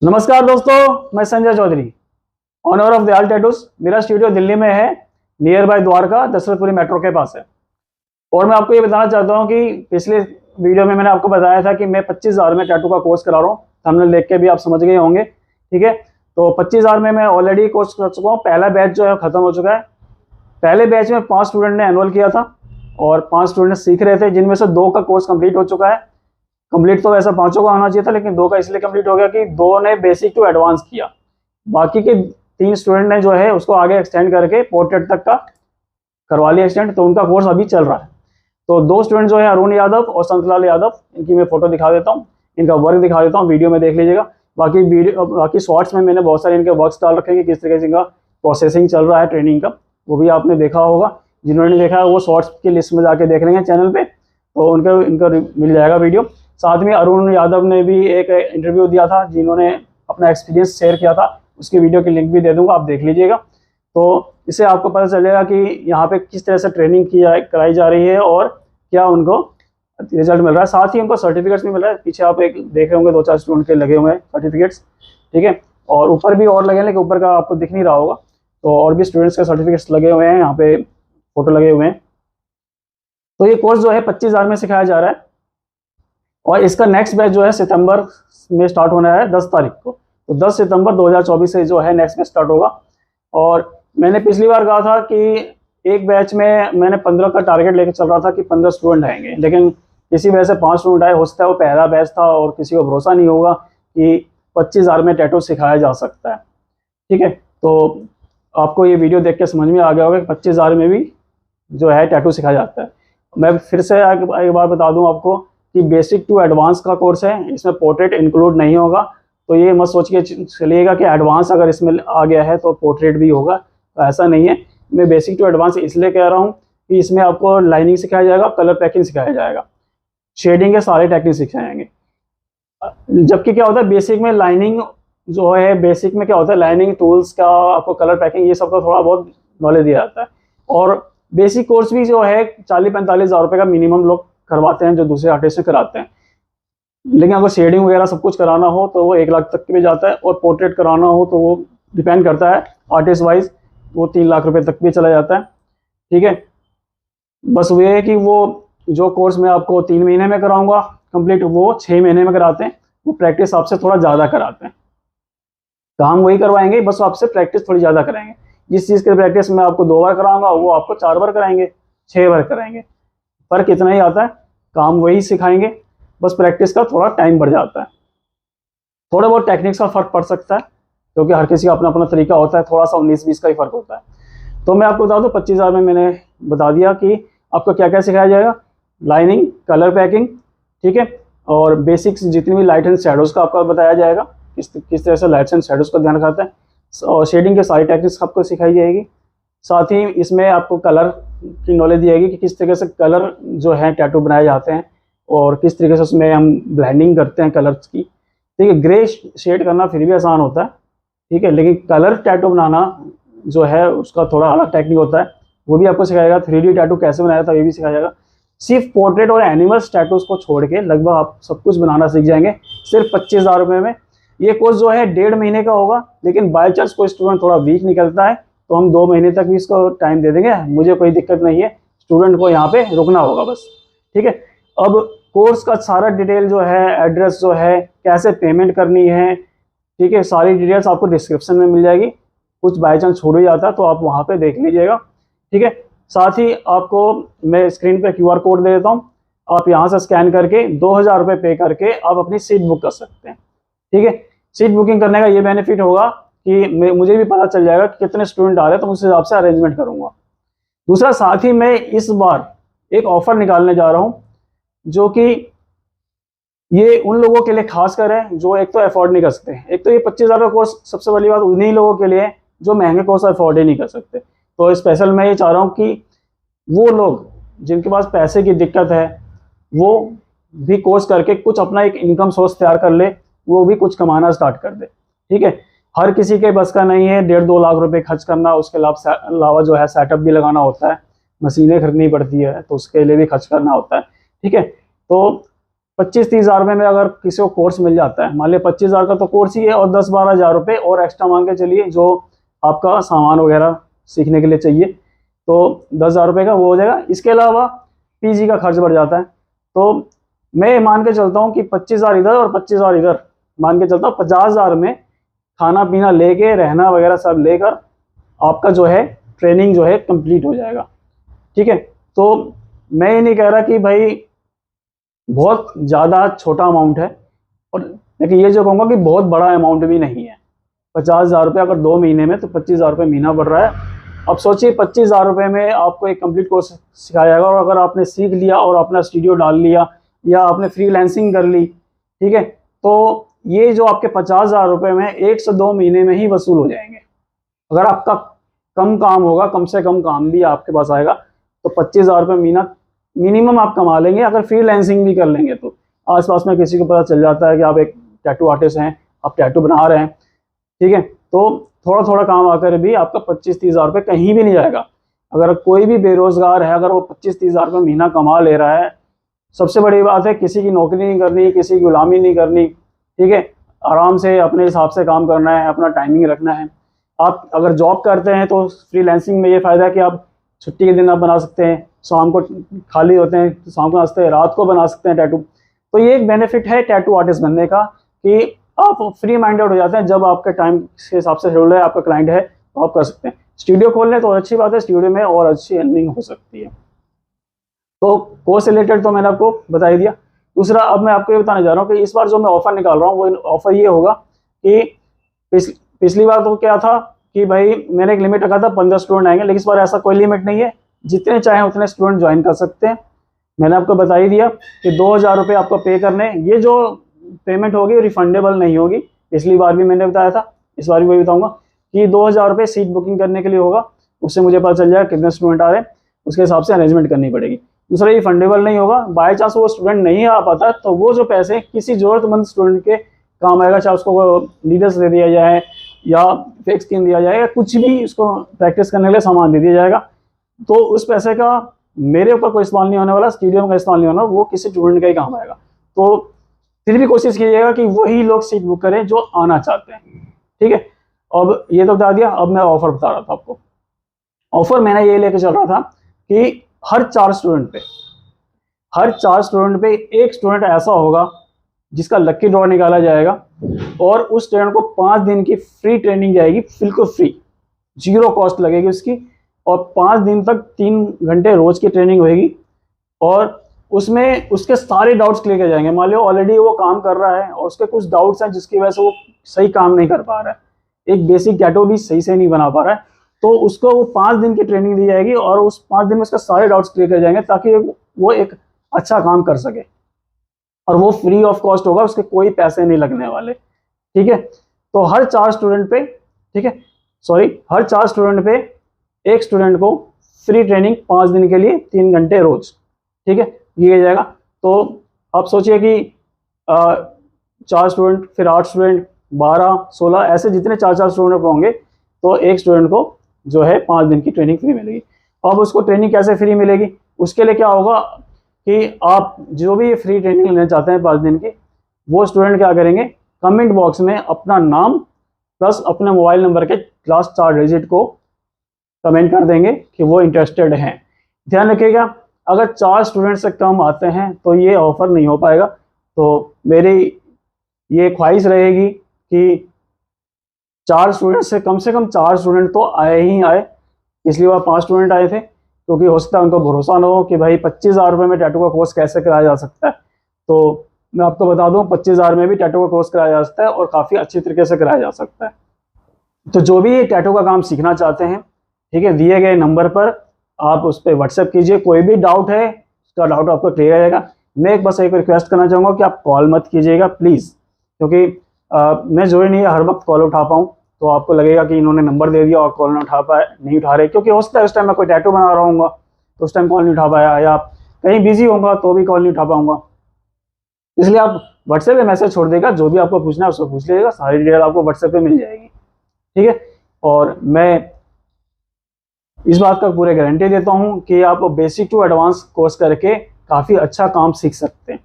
नमस्कार दोस्तों, मैं Sanjay Chaudhary, owner of Dayal tattoos. मेरा स्टूडियो दिल्ली में है, nearby Dwarka, Dashrathpuri metro के पास है। और मैं आपको ये बताना चाहता हूँ कि पिछले वीडियो में मैंने आपको बताया था कि मैं 25,000 में टैटू का कोर्स करा रहा हूँ। थंबनेल देख के भी आप समझ गए होंगे, ठीक है। तो 25,000 में मैं ऑलरेडी कोर्स कर चुका हूँ। पहला बैच जो है खत्म हो चुका है। पहले बैच में 5 स्टूडेंट ने एनरोल किया था और 5 स्टूडेंट सीख रहे थे, जिनमें से 2 का कोर्स कंप्लीट हो चुका है। कंप्लीट तो वैसा 5 का होना चाहिए था, लेकिन 2 का इसलिए कंप्लीट हो गया कि 2 ने बेसिक टू एडवांस किया। बाकी के 3 स्टूडेंट ने जो है उसको आगे एक्सटेंड करके पोर्ट्रेट तक का करवा लिया एक्सटेंड, तो उनका कोर्स अभी चल रहा है। तो 2 स्टूडेंट जो है अरुण यादव और संतलाल यादव, इनकी मैं फोटो दिखा देता हूँ, इनका वर्क दिखा देता हूँ, वीडियो में देख लीजिएगा। बाकी शॉर्ट्स में मैंने बहुत सारे इनके वर्क्स डाल रखे हैं कि किस तरीके से इनका प्रोसेसिंग चल रहा है ट्रेनिंग का, वो भी आपने देखा होगा। जिन्होंने देखा है वो शॉर्ट्स की लिस्ट में जाके देख लेंगे चैनल पे, तो इनका मिल जाएगा वीडियो। साथ में अरुण यादव ने भी एक इंटरव्यू दिया था, जिन्होंने अपना एक्सपीरियंस शेयर किया था, उसकी वीडियो की लिंक भी दे दूंगा, आप देख लीजिएगा। तो इससे आपको पता चलेगा कि यहाँ पे किस तरह से ट्रेनिंग कराई जा रही है और क्या उनको रिजल्ट मिल रहा है। साथ ही उनको सर्टिफिकेट्स भी मिल रहा है। पीछे आप एक देख रहे होंगे 2-4 स्टूडेंट के लगे हुए हैं सर्टिफिकेट्स, ठीक है। और ऊपर भी और लगे हैं, लेकिन ऊपर का आपको दिख नहीं रहा होगा। तो और भी स्टूडेंट्स के सर्टिफिकेट्स लगे हुए हैं, यहाँ पे फोटो लगे हुए हैं। तो ये कोर्स जो है 25,000 में सिखाया जा रहा है और इसका नेक्स्ट बैच जो है सितंबर में स्टार्ट होना है 10 तारीख को। तो 10 सितंबर 2024 से जो है नेक्स्ट बैच स्टार्ट होगा। और मैंने पिछली बार कहा था कि एक बैच में मैंने 15 का टारगेट लेकर चल रहा था कि 15 स्टूडेंट आएंगे, लेकिन किसी वजह से 5 स्टूडेंट आए। हो सकता है वो पहला बैच था और किसी को भरोसा नहीं होगा कि 25,000 में टैटू सिखाया जा सकता है, ठीक है। तो आपको ये वीडियो देख के समझ में आ गया होगा कि 25,000 में भी जो है टैटू सिखाया जाता है। मैं फिर से एक बार बता दूं आपको कि बेसिक टू एडवांस का कोर्स है, इसमें पोर्ट्रेट इंक्लूड नहीं होगा। तो ये मत सोच के चलिएगा कि एडवांस अगर इसमें आ गया है तो पोर्ट्रेट भी होगा, तो ऐसा नहीं है। मैं बेसिक टू एडवांस इसलिए कह रहा हूँ कि इसमें आपको लाइनिंग सिखाया जाएगा, कलर पैकिंग सिखाया जाएगा, शेडिंग के सारे टेक्निक सिखाए जाएंगे। जबकि क्या होता है बेसिक में लाइनिंग जो है, बेसिक में क्या होता है लाइनिंग टूल्स का, आपको कलर पैकिंग ये सब का थोड़ा बहुत नॉलेज दिया जाता है। और बेसिक कोर्स भी जो है 40-45 हज़ार रुपये का मिनिमम लोग करवाते हैं, जो दूसरे आर्टिस्ट से कराते हैं। लेकिन अगर शेडिंग वगैरह सब कुछ कराना हो तो वो 1 लाख तक भी जाता है, और पोर्ट्रेट कराना हो तो वो डिपेंड करता है आर्टिस्ट वाइज, वो 3 लाख रुपए तक भी चला जाता है, ठीक है। बस वो है कि वो जो कोर्स मैं आपको 3 महीने में कराऊंगा कंप्लीट, वो 6 महीने में कराते हैं। वो प्रैक्टिस आपसे थोड़ा ज़्यादा कराते हैं, काम वही करवाएंगे, बस आपसे प्रैक्टिस थोड़ी ज़्यादा कराएंगे। जिस चीज़ की प्रैक्टिस मैं आपको 2 बार कराऊंगा वो आपको 4 बार कराएंगे, 6 बार कराएंगे। फर्क इतना ही आता है, काम वही सिखाएंगे, बस प्रैक्टिस का थोड़ा टाइम बढ़ जाता है। थोड़ा बहुत टेक्निक्स का फर्क पड़ सकता है, क्योंकि हर किसी का अपना अपना तरीका होता है, थोड़ा सा 19-20 का ही फर्क होता है। तो मैं आपको बता दूं 25,000 में मैंने बता दिया कि आपको क्या क्या सिखाया जाएगा। लाइनिंग, कलर पैकिंग, ठीक है, और बेसिक्स जितनी भी लाइट एंड शेडोज़ का आपको बताया जाएगा, किस तरह से लाइट्स एंड शेडोज़ का ध्यान रखता है, और शेडिंग के सारी टेक्निक्स आपको सिखाई जाएगी। साथ ही इसमें आपको कलर की नॉलेज दी जाएगी कि किस तरीके से कलर जो है टैटू बनाए जाते हैं और किस तरीके से उसमें हम ब्लेंडिंग करते हैं कलर्स की, ठीक है। ग्रे शेड करना फिर भी आसान होता है, ठीक है, लेकिन कलर टैटू बनाना जो है उसका थोड़ा अलग टेक्निक होता है, वो भी आपको सिखाएगा। 3D टैटू कैसे बनाया था ये भी सिखाया जाएगा। सिर्फ पोर्ट्रेट और एनिमल्स टैटूज को छोड़ के लगभग आप सब कुछ बनाना सीख जाएंगे सिर्फ 25,000 रुपये में। ये कोर्स जो है 1.5 महीने का होगा, लेकिन बाई चांस कोई स्टूडेंट थोड़ा वीक निकलता है तो हम 2 महीने तक भी इसको टाइम दे देंगे, मुझे कोई दिक्कत नहीं है। स्टूडेंट को यहाँ पे रुकना होगा बस, ठीक है। अब कोर्स का सारा डिटेल जो है, एड्रेस जो है, कैसे पेमेंट करनी है, ठीक है, सारी डिटेल्स आपको डिस्क्रिप्शन में मिल जाएगी। कुछ बाई चांस छूट ही जाता है तो आप वहाँ पे देख लीजिएगा, ठीक है। साथ ही आपको मैं स्क्रीन पे QR कोड दे देता हूँ, आप यहाँ से स्कैन करके 2,000 रुपये पे करके आप अपनी सीट बुक कर सकते हैं, ठीक है। सीट बुकिंग करने का ये बेनिफिट होगा कि मुझे भी पता चल जाएगा कि कितने स्टूडेंट आ रहे हैं, तो उस हिसाब से अरेंजमेंट करूँगा। दूसरा, साथ ही मैं इस बार एक ऑफर निकालने जा रहा हूँ, जो कि ये उन लोगों के लिए खास कर है जो एक तो अफोर्ड नहीं कर सकते। एक तो ये 25,000 का कोर्स सबसे बड़ी बात उन्हीं लोगों के लिए जो महंगे कोर्स अफोर्ड ही नहीं कर सकते। तो स्पेशल मैं ये चाह रहा हूँ कि वो लोग जिनके पास पैसे की दिक्कत है वो भी कोर्स करके कुछ अपना एक इनकम सोर्स तैयार कर ले, वो भी कुछ कमाना स्टार्ट कर दे, ठीक है। हर किसी के बस का नहीं है 1.5-2 लाख रुपए खर्च करना, उसके अलावा जो है सेटअप भी लगाना होता है, मशीनें खरीदनी पड़ती है तो उसके लिए भी खर्च करना होता है, ठीक है। तो 25-30 हज़ार में अगर किसी को कोर्स मिल जाता है, मान लिया 25 हज़ार का तो कोर्स ही है, और 10-12 हज़ार रुपये और एक्स्ट्रा मान के चलिए जो आपका सामान वगैरह सीखने के लिए चाहिए, तो 10 हज़ार रुपये का वो हो जाएगा। इसके अलावा पीजी का खर्च बढ़ जाता है। तो मैं मान के चलता हूँ कि 25 हज़ार इधर और 25 हज़ार इधर, मान के चलता हूँ 50 हज़ार में खाना पीना लेके, रहना वगैरह सब लेकर आपका जो है ट्रेनिंग जो है कंप्लीट हो जाएगा। ठीक है, तो मैं ये नहीं कह रहा कि भाई बहुत ज़्यादा छोटा अमाउंट है, और लेकिन ये जो कहूँगा कि बहुत बड़ा अमाउंट भी नहीं है। 50 हज़ार रुपये अगर 2 महीने में, तो 25 हज़ार रुपये महीना बढ़ रहा है। अब सोचिए 25 हज़ार रुपये में आपको एक कंप्लीट कोर्स सिखाया जाएगा, और अगर आपने सीख लिया और अपना स्टूडियो डाल लिया या आपने फ्रीलांसिंग कर ली, ठीक है, तो ये जो आपके 50 हज़ार रुपये में 1 से 2 महीने में ही वसूल हो जाएंगे। अगर आपका कम काम होगा, कम से कम काम भी आपके पास आएगा, तो 25 हज़ार रुपये महीना मिनिमम आप कमा लेंगे। अगर फ्रीलांसिंग भी कर लेंगे तो आसपास में किसी को पता चल जाता है कि आप एक टैटू आर्टिस्ट हैं, आप टैटू बना रहे हैं, ठीक है, तो थोड़ा थोड़ा काम आकर भी आपका 25-30 हज़ार रुपये कहीं भी नहीं जाएगा। अगर कोई भी बेरोजगार है, अगर वो 25-30 हज़ार रुपये महीना कमा ले रहा है, सबसे बड़ी बात है किसी की नौकरी नहीं करनी, किसी की गुलामी नहीं करनी, ठीक है, आराम से अपने हिसाब से काम करना है, अपना टाइमिंग रखना है। आप अगर जॉब करते हैं तो फ्रीलांसिंग में ये फ़ायदा है कि आप छुट्टी के दिन आप बना सकते हैं, शाम को खाली होते हैं तो शाम को बना सकते हैं, रात को बना सकते हैं टैटू। तो ये एक बेनिफिट है टैटू आर्टिस्ट बनने का कि आप फ्री माइंडेड हो जाते हैं। जब आपके टाइम के हिसाब से शेड्यूल है, आपका क्लाइंट है, तो आप कर सकते हैं। स्टूडियो खोल लें तो अच्छी बात है, स्टूडियो में और अच्छी अर्निंग हो सकती है। तो कोर्स रिलेटेड तो मैंने आपको बता ही दिया। दूसरा, अब मैं आपको ये बताने जा रहा हूँ कि इस बार जो मैं ऑफ़र निकाल रहा हूँ वो ऑफ़र ये होगा कि पिछली बार तो क्या था कि भाई मैंने एक लिमिट रखा था 15 स्टूडेंट आएंगे, लेकिन इस बार ऐसा कोई लिमिट नहीं है, जितने चाहें उतने स्टूडेंट ज्वाइन कर सकते हैं। मैंने आपको बता ही दिया कि 2,000 रुपये आपको पे करने, ये जो पेमेंट होगी रिफंडेबल नहीं होगी। पिछली बार भी मैंने बताया था, इस बार भी वही बताऊंगा कि 2,000 रुपये सीट बुकिंग करने के लिए होगा। उससे मुझे पता चल जाएगा कितने स्टूडेंट आ रहे हैं, उसके हिसाब से अरेंजमेंट करनी पड़ेगी। दूसरा, ये फंडेबल नहीं होगा। बाई चांस वो स्टूडेंट नहीं आ पाता तो वो जो पैसे किसी ज़रूरतमंद स्टूडेंट के काम आएगा, चाहे उसको लीडर्स दे दिया जाए या फेक स्किन दिया जाए या कुछ भी उसको प्रैक्टिस करने के लिए सामान दे दिया जाएगा, तो उस पैसे का मेरे ऊपर कोई इस्तेमाल नहीं होने वाला, स्टूडियो का इस्तेमाल नहीं होना, वो किसी स्टूडेंट का ही काम आएगा। तो फिर भी कोशिश कीजिएगा कि वही लोग सीट बुक करें जो आना चाहते हैं। ठीक है, अब ये तो बता दिया। अब मैं ऑफर बता रहा था आपको। ऑफर मैंने ये लेके चल रहा था कि हर 4 स्टूडेंट पे एक स्टूडेंट ऐसा होगा जिसका लकी ड्रॉ निकाला जाएगा, और उस स्टूडेंट को 5 दिन की फ्री ट्रेनिंग जाएगी, बिल्कुल फ्री, 0 कॉस्ट लगेगी उसकी, और 5 दिन तक 3 घंटे रोज की ट्रेनिंग होगी, और उसमें उसके सारे डाउट्स क्लियर किए जाएंगे। मान लो ऑलरेडी वो काम कर रहा है और उसके कुछ डाउट्स हैं जिसकी वजह से वो सही काम नहीं कर पा रहा है, एक बेसिक टैटू भी सही से नहीं बना पा रहा है, तो उसको वो 5 दिन की ट्रेनिंग दी जाएगी, और उस 5 दिन में उसके सारे डाउट्स क्लियर किए जाएंगे ताकि वो एक अच्छा काम कर सके, और वो फ्री ऑफ कॉस्ट होगा, उसके कोई पैसे नहीं लगने वाले। ठीक है, तो हर 4 स्टूडेंट पे, ठीक है, हर 4 स्टूडेंट पे एक स्टूडेंट को फ्री ट्रेनिंग 5 दिन के लिए 3 घंटे रोज, ठीक है, दिया जाएगा। तो आप सोचिए कि 4 स्टूडेंट, फिर 8 स्टूडेंट, 12, 16, ऐसे जितने 4 स्टूडेंट होंगे, तो एक स्टूडेंट को जो है 5 दिन की ट्रेनिंग फ्री मिलेगी। अब उसको ट्रेनिंग कैसे फ्री मिलेगी? उसके लिए क्या होगा कि आप जो भी फ्री ट्रेनिंग लेना चाहते हैं 5 दिन की, वो स्टूडेंट क्या करेंगे, कमेंट बॉक्स में अपना नाम प्लस अपने मोबाइल नंबर के लास्ट 4 डिजिट को कमेंट कर देंगे कि वो इंटरेस्टेड हैं। ध्यान रखिएगा, अगर 4 स्टूडेंट से कम आते हैं तो ये ऑफ़र नहीं हो पाएगा। तो मेरी ये ख्वाहिश रहेगी कि 4 स्टूडेंट से कम 4 स्टूडेंट तो आए ही आए। पिछली बार 5 स्टूडेंट आए थे, क्योंकि हो सकता है उनको भरोसा ना हो कि भाई 25,000 रुपये में टैटू का कोर्स कैसे कराया जा सकता है। तो मैं आपको बता दूं, 25,000 में भी टैटू का कोर्स कराया जा सकता है, और काफ़ी अच्छी तरीके से कराया जा सकता है। तो जो भी टैटू का काम सीखना चाहते हैं, ठीक है, दिए गए नंबर पर आप उस पर व्हाट्सएप कीजिए। कोई भी डाउट है, उसका डाउट आपको क्लियर रहेगा। मैं बस एक रिक्वेस्ट करना चाहूँगा कि आप कॉल मत कीजिएगा प्लीज़, क्योंकि मैं जरूरी नहीं है हर वक्त कॉल उठा पाऊँ, तो आपको लगेगा कि इन्होंने नंबर दे दिया और कॉल नहीं उठा रहे, क्योंकि हो सकता है उस टाइम मैं कोई टैटू बना रहा हूँ तो उस टाइम कॉल नहीं उठा पाया, या कहीं बिजी होगा तो भी कॉल नहीं उठा पाऊँगा। इसलिए आप व्हाट्सएप पे मैसेज छोड़ देगा, जो भी आपको पूछना है उसको पूछ लीजिएगा, सारी डिटेल आपको व्हाट्सएप पे मिल जाएगी। ठीक है, और मैं इस बात का पूरे गारंटी देता हूं कि आप बेसिक टू एडवांस कोर्स करके काफ़ी अच्छा काम सीख सकते हैं।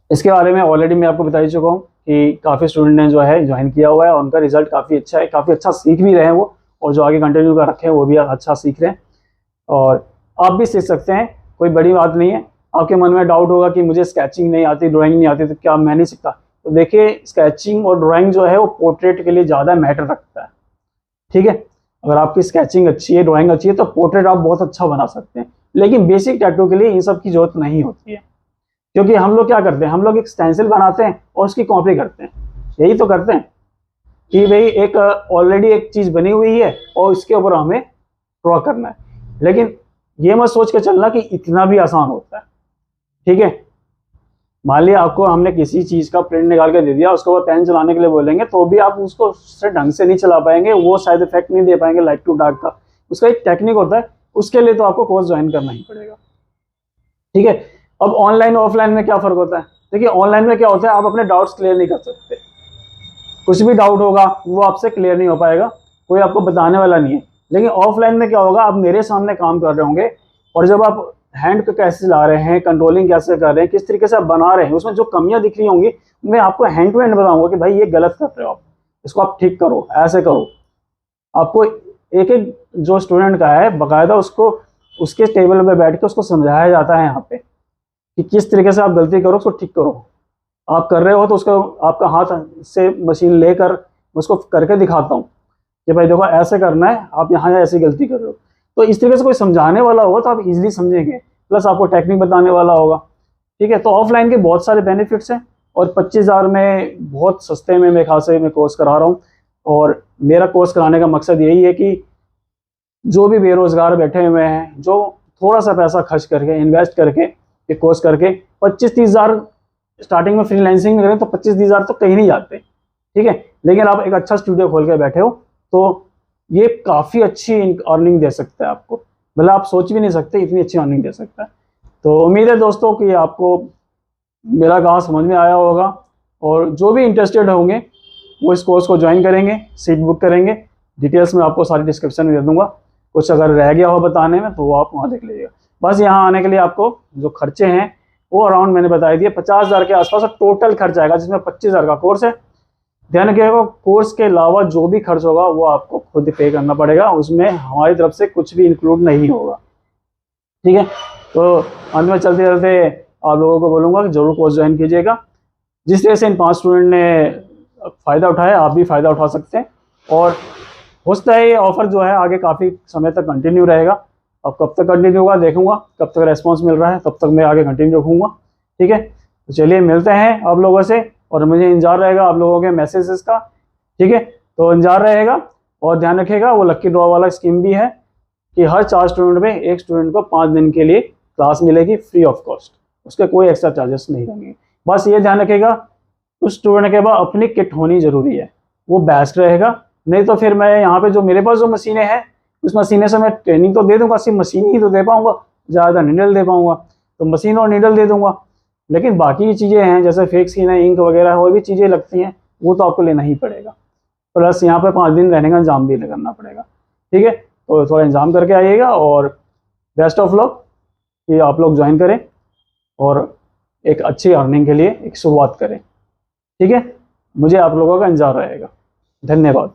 इसके बारे में ऑलरेडी मैं आपको बता ही चुका हूँ कि काफ़ी स्टूडेंट ने जो है ज्वाइन किया हुआ है और उनका रिजल्ट काफ़ी अच्छा है, काफ़ी अच्छा सीख भी रहे हैं वो, और जो आगे कंटिन्यू कर रखे हैं वो भी अच्छा सीख रहे हैं। और आप भी सीख सकते हैं, कोई बड़ी बात नहीं है। आपके मन में डाउट होगा कि मुझे स्केचिंग नहीं आती, ड्राइंग नहीं आती, तो क्या मैं नहीं सीखता? तो देखिए, स्केचिंग और ड्राइंग जो है वो पोर्ट्रेट के लिए ज़्यादा मैटर रखता है, ठीक है। अगर आपकी स्केचिंग अच्छी है, ड्राइंग अच्छी है, तो पोर्ट्रेट आप बहुत अच्छा बना सकते हैं। लेकिन बेसिक टैटू के लिए इन सब की जरूरत नहीं होती है, क्योंकि हम लोग क्या करते हैं, हम लोग एक स्टेंसिल बनाते हैं और उसकी कॉपी करते हैं। यही तो करते हैं कि भाई एक ऑलरेडी एक चीज़ बनी हुई है और इसके ऊपर हमें ड्रॉ करना है। लेकिन ये मत सोच के चलना कि इतना भी आसान होता है, ठीक है। मान लिया आपको हमने किसी चीज़ का प्रिंट निकाल के दे दिया, उसके बाद पेन चलाने के लिए बोलेंगे तो भी आप उसको उससे ढंग से नहीं चला पाएंगे, वो साइड इफेक्ट नहीं दे पाएंगे लाइट टू डार्क का। उसका एक टेक्निक होता है, उसके लिए तो आपको कोर्स ज्वाइन करना ही पड़ेगा, ठीक है। अब ऑनलाइन ऑफलाइन में क्या फ़र्क होता है? देखिए, ऑनलाइन में क्या होता है, आप अपने डाउट्स क्लियर नहीं कर सकते, कुछ भी डाउट होगा वो आपसे क्लियर नहीं हो पाएगा, कोई आपको बताने वाला नहीं है। लेकिन ऑफलाइन में क्या होगा, आप मेरे सामने काम कर रहे होंगे, और जब आप हैंड पे कैसे ला रहे हैं, कंट्रोलिंग कैसे कर रहे हैं, किस तरीके से आप बना रहे हैं, उसमें जो कमियां दिख रही होंगी मैं आपको हैंड टू हैंड बताऊंगा कि भाई ये गलत कर रहे हो आप, इसको आप ठीक करो, ऐसे करो। आपको एक एक जो स्टूडेंट का है बकायदा उसको उसके टेबल पे बैठ के उसको समझाया जाता है यहाँ पे कि किस तरीके से आप गलती करो, उसको ठीक करो। आप कर रहे हो तो उसका आपका हाथ से मशीन लेकर उसको करके दिखाता हूँ कि भाई देखो ऐसे करना है, आप यहाँ ऐसी गलती कर रहे हो। तो इस तरीके से कोई समझाने वाला होगा तो आप इजीली समझेंगे, प्लस आपको टेक्निक बताने वाला होगा, ठीक है। तो ऑफलाइन के बहुत सारे बेनिफिट्स हैं, और 25,000 में बहुत सस्ते में मेरे ख्याल से मैं कोर्स करा रहा हूँ। और मेरा कोर्स कराने का मकसद यही है कि जो भी बेरोजगार बैठे हुए हैं, जो थोड़ा सा पैसा खर्च करके इन्वेस्ट करके ये कोर्स करके 25-30,000 स्टार्टिंग में फ्रीलांसिंग में करें तो 25-30,000 तो कहीं नहीं जाते, ठीक है। लेकिन आप एक अच्छा स्टूडियो खोल के बैठे हो तो ये काफ़ी अच्छी अर्निंग दे सकता है आपको, मतलब आप सोच भी नहीं सकते इतनी अच्छी अर्निंग दे सकता है। तो उम्मीद है दोस्तों कि आपको मेरा कहा समझ में आया होगा, और जो भी इंटरेस्टेड होंगे वो इस कोर्स को ज्वाइन करेंगे, सीट बुक करेंगे। डिटेल्स में आपको सारी डिस्क्रिप्शन में दे दूंगा, कुछ अगर रह गया हो बताने में तो वो आप वहाँ देख लीजिएगा। बस यहाँ आने के लिए आपको जो खर्चे हैं वो अराउंड मैंने बता दिए 50,000 के आसपास टोटल खर्च आएगा, जिसमें 25,000 का कोर्स है। ध्यान रखिएगा, कोर्स के अलावा जो भी खर्च होगा वो आपको खुद पे करना पड़ेगा, उसमें हमारी तरफ से कुछ भी इंक्लूड नहीं होगा, ठीक है। तो अंत में चलते चलते आप लोगों को बोलूँगा कि जरूर कोर्स ज्वाइन कीजिएगा। जिस तरह से इन 5 स्टूडेंट ने फ़ायदा उठाया, आप भी फ़ायदा उठा सकते हैं। और हो सकता है ये ऑफ़र जो है आगे काफ़ी समय तक कंटिन्यू रहेगा। अब कब तक कंटिन्यू होगा देखूंगा, कब तक रेस्पॉन्स मिल रहा है तब तक मैं आगे कंटिन्यू रखूँगा, ठीक है। तो चलिए मिलते हैं आप लोगों से, और मुझे इंतजार रहेगा आप लोगों के मैसेजेस का, ठीक है। तो इंतजार रहेगा, और ध्यान रखिएगा वो लक्की ड्रॉ वाला स्कीम भी है कि हर 4 स्टूडेंट में एक स्टूडेंट को 5 दिन के लिए क्लास मिलेगी फ्री ऑफ कॉस्ट, उसके कोई एक्स्ट्रा चार्जेस नहीं रहेंगे। बस ये ध्यान रखिएगा उस स्टूडेंट के पास अपनी किट होनी जरूरी है, वो बेस्ट रहेगा। नहीं तो फिर मैं यहाँ पे जो मेरे पास जो मशीनें हैं उस मशीनें से मैं ट्रेनिंग तो दे दूंगा, सिर्फ मशीन ही तो दे पाऊंगा, ज़्यादा नीडल दे पाऊंगा, तो मशीन और नीडल दे दूंगा। लेकिन बाकी की चीज़ें हैं जैसे फेक स्किन है, इंक वगैरह और भी चीज़ें लगती हैं, वो तो आपको लेना ही पड़ेगा। प्लस यहाँ पे 5 दिन रहने का इंतजाम भी करना पड़ेगा, ठीक है। तो थोड़ा इंतजाम करके आइएगा, और बेस्ट ऑफ लक कि आप लोग ज्वाइन करें और एक अच्छी अर्निंग के लिए एक शुरुआत करें, ठीक है। मुझे आप लोगों का इंतजार रहेगा। धन्यवाद।